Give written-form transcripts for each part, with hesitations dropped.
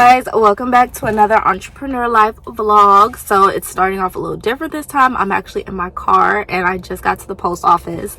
guys, welcome back to another entrepreneur life vlog. So it's starting off a little different this time. I'm actually in my car and I just got to the post office.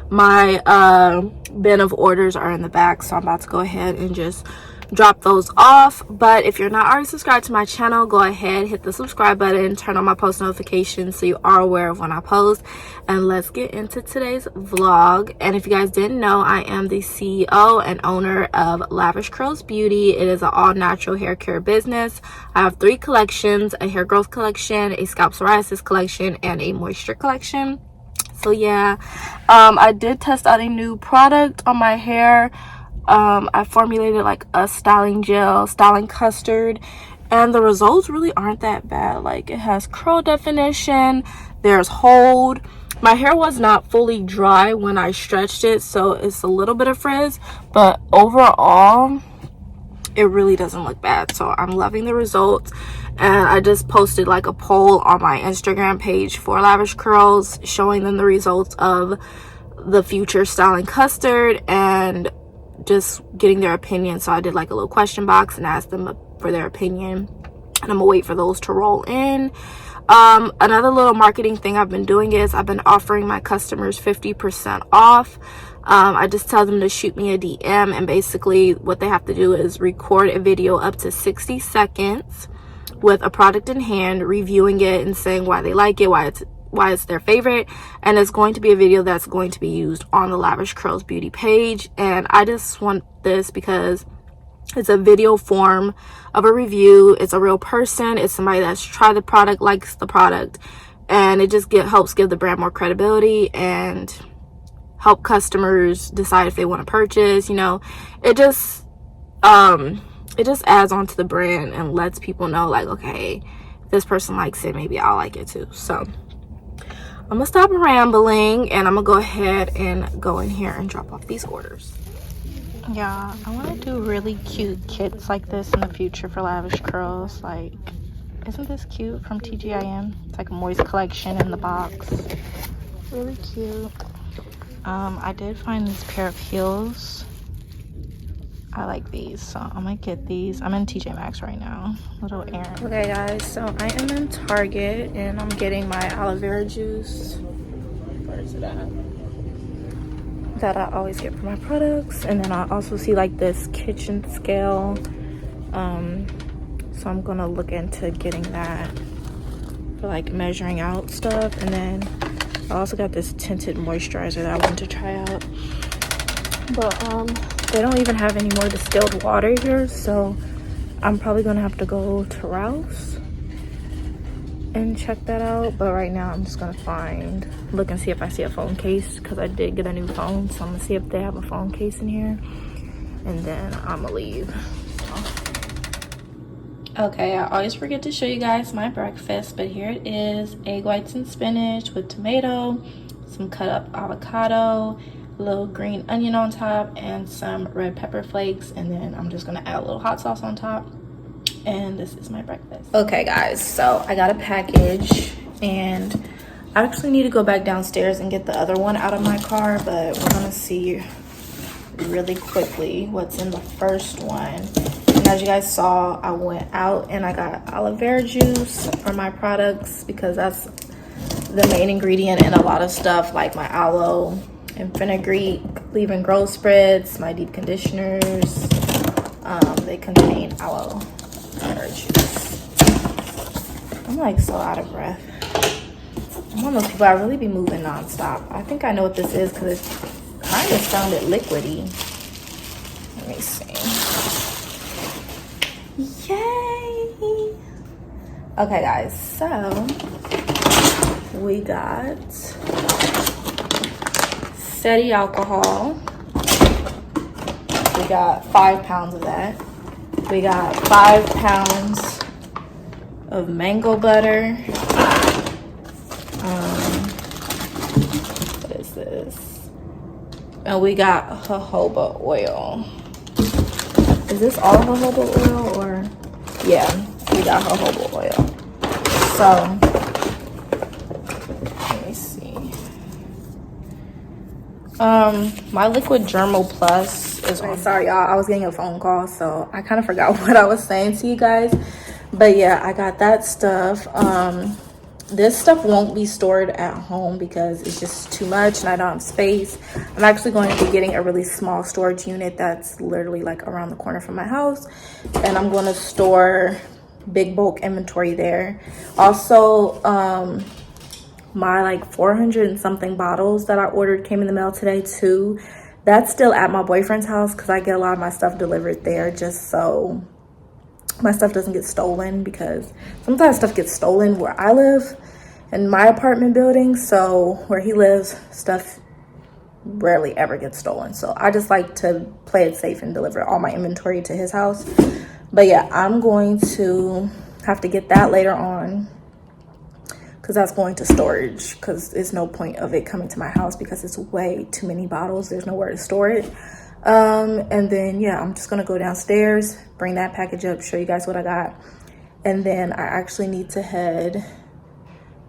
My bin of orders are in the back, so I'm about to go ahead and just drop those off. But if you're not already subscribed to my channel, go ahead, hit the subscribe button, turn on my post notifications so you are aware of when I post. And let's get into today's vlog. And if you guys didn't know, I am the CEO and owner of Lavish Curls Beauty. It is an all-natural hair care business. I have 3 collections: a hair growth collection, a scalp psoriasis collection, and a moisture collection. So yeah, I did test out a new product on my hair. I formulated like a styling gel, styling custard, and the results really aren't that bad. Like, it has curl definition, there's hold. My hair was not fully dry when I stretched it, so it's a little bit of frizz, but overall it really doesn't look bad. So I'm loving the results, and I just posted like a poll on my Instagram page for Lavish Curls showing them the results of the future styling custard and just getting their opinion. So I did like a little question box and asked them for their opinion, and I'm gonna wait for those to roll in. Another little marketing thing I've been doing is I've been offering my customers 50% off. I just tell them to shoot me a DM, and basically what they have to do is record a video up to 60 seconds with a product in hand, reviewing it and saying why they like it, why it's their favorite. And it's going to be a video that's going to be used on the Lavish Curls Beauty page. And I just want this because it's a video form of a review. It's a real person. It's somebody that's tried the product, likes the product, and it just helps give the brand more credibility and help customers decide if they want to purchase. You know, it just adds on to the brand and lets people know, like, okay, if this person likes it, maybe I'll like it too. So I'm gonna stop rambling and I'm gonna go ahead and go in here and drop off these orders. Yeah, I want to do really cute kits like this in the future for Lavish Curls. Like, isn't this cute from TGIM? It's like a moist collection in the box. Really cute. I did find this pair of heels. I like these, so I'm gonna get these. I'm in TJ Maxx right now. Little errand. Okay guys, so I am in Target and I'm getting my aloe vera juice. Where is it at? That I always get for my products. And then I also see like this kitchen scale. So I'm gonna look into getting that for like measuring out stuff. And then I also got this tinted moisturizer that I wanted to try out. But they don't even have any more distilled water here, so I'm probably gonna have to go to Rouse and check that out. But right now I'm just gonna look and see if I see a phone case, because I did get a new phone, so I'm gonna see if they have a phone case in here, and then I'm gonna leave. Okay, I always forget to show you guys my breakfast, but here it is: egg whites and spinach with tomato, some cut up avocado, a little green onion on top, and some red pepper flakes. And then I'm just gonna add a little hot sauce on top, and this is my breakfast. Okay guys, so I got a package, and I actually need to go back downstairs and get the other one out of my car, but we're gonna see really quickly what's in the first one. And as you guys saw, I went out and I got aloe vera juice for my products, because that's the main ingredient in a lot of stuff, like my aloe and fenugreek leave-in growth spreads, my deep conditioners. They contain aloe vera juice. I'm like so out of breath. I'm one of those people, I really be moving nonstop. I think I know what this is because it kind of sounded liquidy. Let me see. Yay! Okay guys, so we got steady alcohol. We got 5 pounds of that. We got 5 pounds of mango butter. What is this? And we got jojoba oil. Is this all jojoba oil, or? Yeah, we got jojoba oil. So let me see. My Liquid Dermal Plus is on. Sorry y'all, I was getting a phone call, so I kind of forgot what I was saying to you guys. But yeah, I got that stuff. This stuff won't be stored at home because it's just too much and I don't have space. I'm actually going to be getting a really small storage unit that's literally like around the corner from my house, and I'm going to store big bulk inventory there. Also, my like 400 and something bottles that I ordered came in the mail today too. That's still at my boyfriend's house because I get a lot of my stuff delivered there, just so my stuff doesn't get stolen, because sometimes stuff gets stolen where I live in my apartment building. So where he lives, stuff rarely ever gets stolen. So I just like to play it safe and deliver all my inventory to his house. But yeah, I'm going to have to get that later on because that's going to storage, because there's no point of it coming to my house because it's way too many bottles. There's nowhere to store it. And then yeah, I'm just gonna go downstairs, bring that package up, show you guys what I got, and then I actually need to head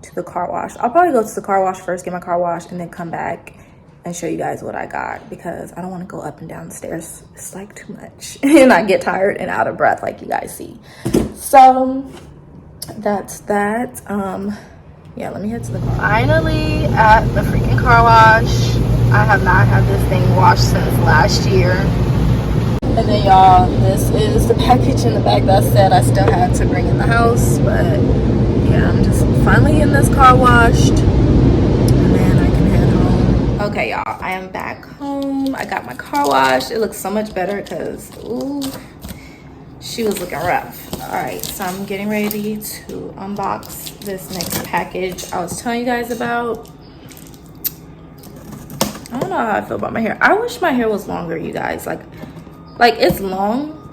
to the car wash. I'll probably go to the car wash first, get my car washed, and then come back and show you guys what I got, because I don't want to go up and down the stairs. It's like too much and I get tired and out of breath like you guys see. So that's that. Yeah, let me head to the car. Finally at the freaking car wash. I have not had this thing washed since last year. And then y'all, this is the package in the bag that said I still had to bring in the house. But yeah, I'm just finally getting this car washed, and then I can head home. Okay y'all, I am back home. I got my car washed. It looks so much better because ooh, she was looking rough. All right, so I'm getting ready to unbox this next package I was telling you guys about. I don't know how I feel about my hair. I wish my hair was longer, you guys. Like it's long,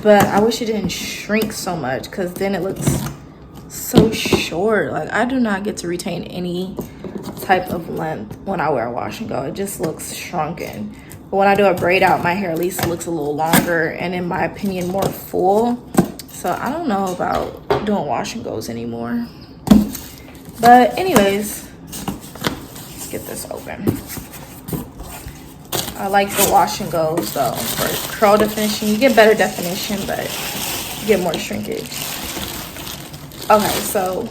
but I wish it didn't shrink so much, because then it looks so short. Like I do not get to retain any type of length when I wear a wash and go. It just looks shrunken. But when I do a braid out, my hair at least looks a little longer and, in my opinion, more full. So I don't know about doing wash and goes anymore. But anyways, let's get this open. I like the wash and goes though. For curl definition, you get better definition, but you get more shrinkage. Okay, so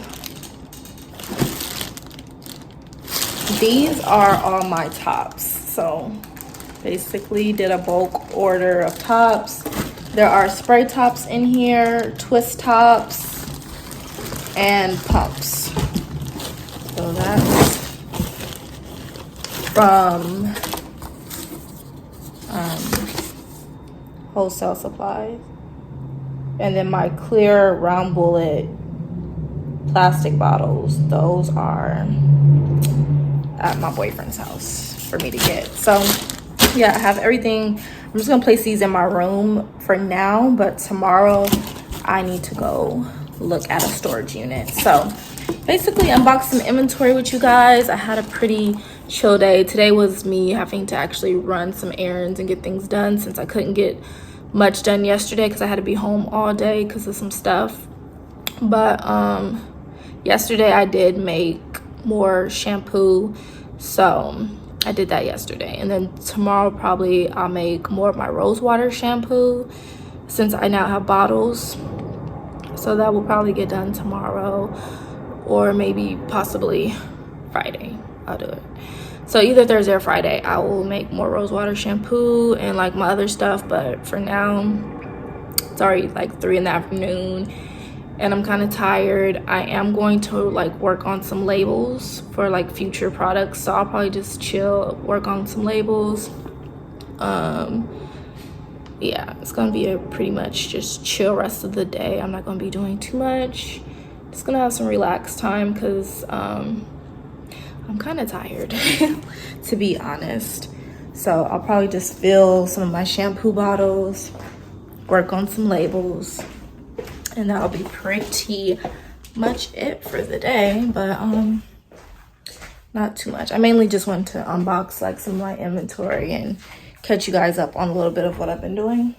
these are all my tops. So basically did a bulk order of tops. There are spray tops in here, twist tops, and pumps. So that's from Wholesale Supplies. And then my clear round bullet plastic bottles, those are at my boyfriend's house for me to get. So yeah, I have everything. I'm just gonna place these in my room for now, but tomorrow I need to go look at a storage unit. So basically unbox some inventory with you guys. I had a pretty chill day. Today was me having to actually run some errands and get things done, since I couldn't get much done yesterday because I had to be home all day because of some stuff. But yesterday I did make more shampoo, so I did that yesterday. And then tomorrow probably I'll make more of my rose water shampoo, since I now have bottles. So that will probably get done tomorrow, or maybe possibly Friday. I'll do it. So either Thursday or Friday I will make more rose water shampoo and like my other stuff. But for now, it's already like 3 in the afternoon and I'm kind of tired. I am going to like work on some labels for like future products, so I'll probably just chill, work on some labels. Yeah, it's gonna be a pretty much just chill rest of the day. I'm not gonna be doing too much. Just gonna have some relaxed time because I'm kind of tired to be honest. So I'll probably just fill some of my shampoo bottles, work on some labels, and that'll be pretty much it for the day. But not too much. I mainly just wanted to unbox like some of my inventory and catch you guys up on a little bit of what I've been doing.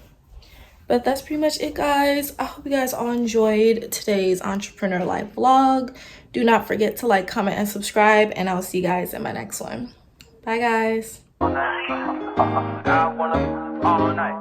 But that's pretty much it, guys. I hope you guys all enjoyed today's entrepreneur life vlog. Do not forget to like, comment, and subscribe, and I'll see you guys in my next one. Bye, guys. all night.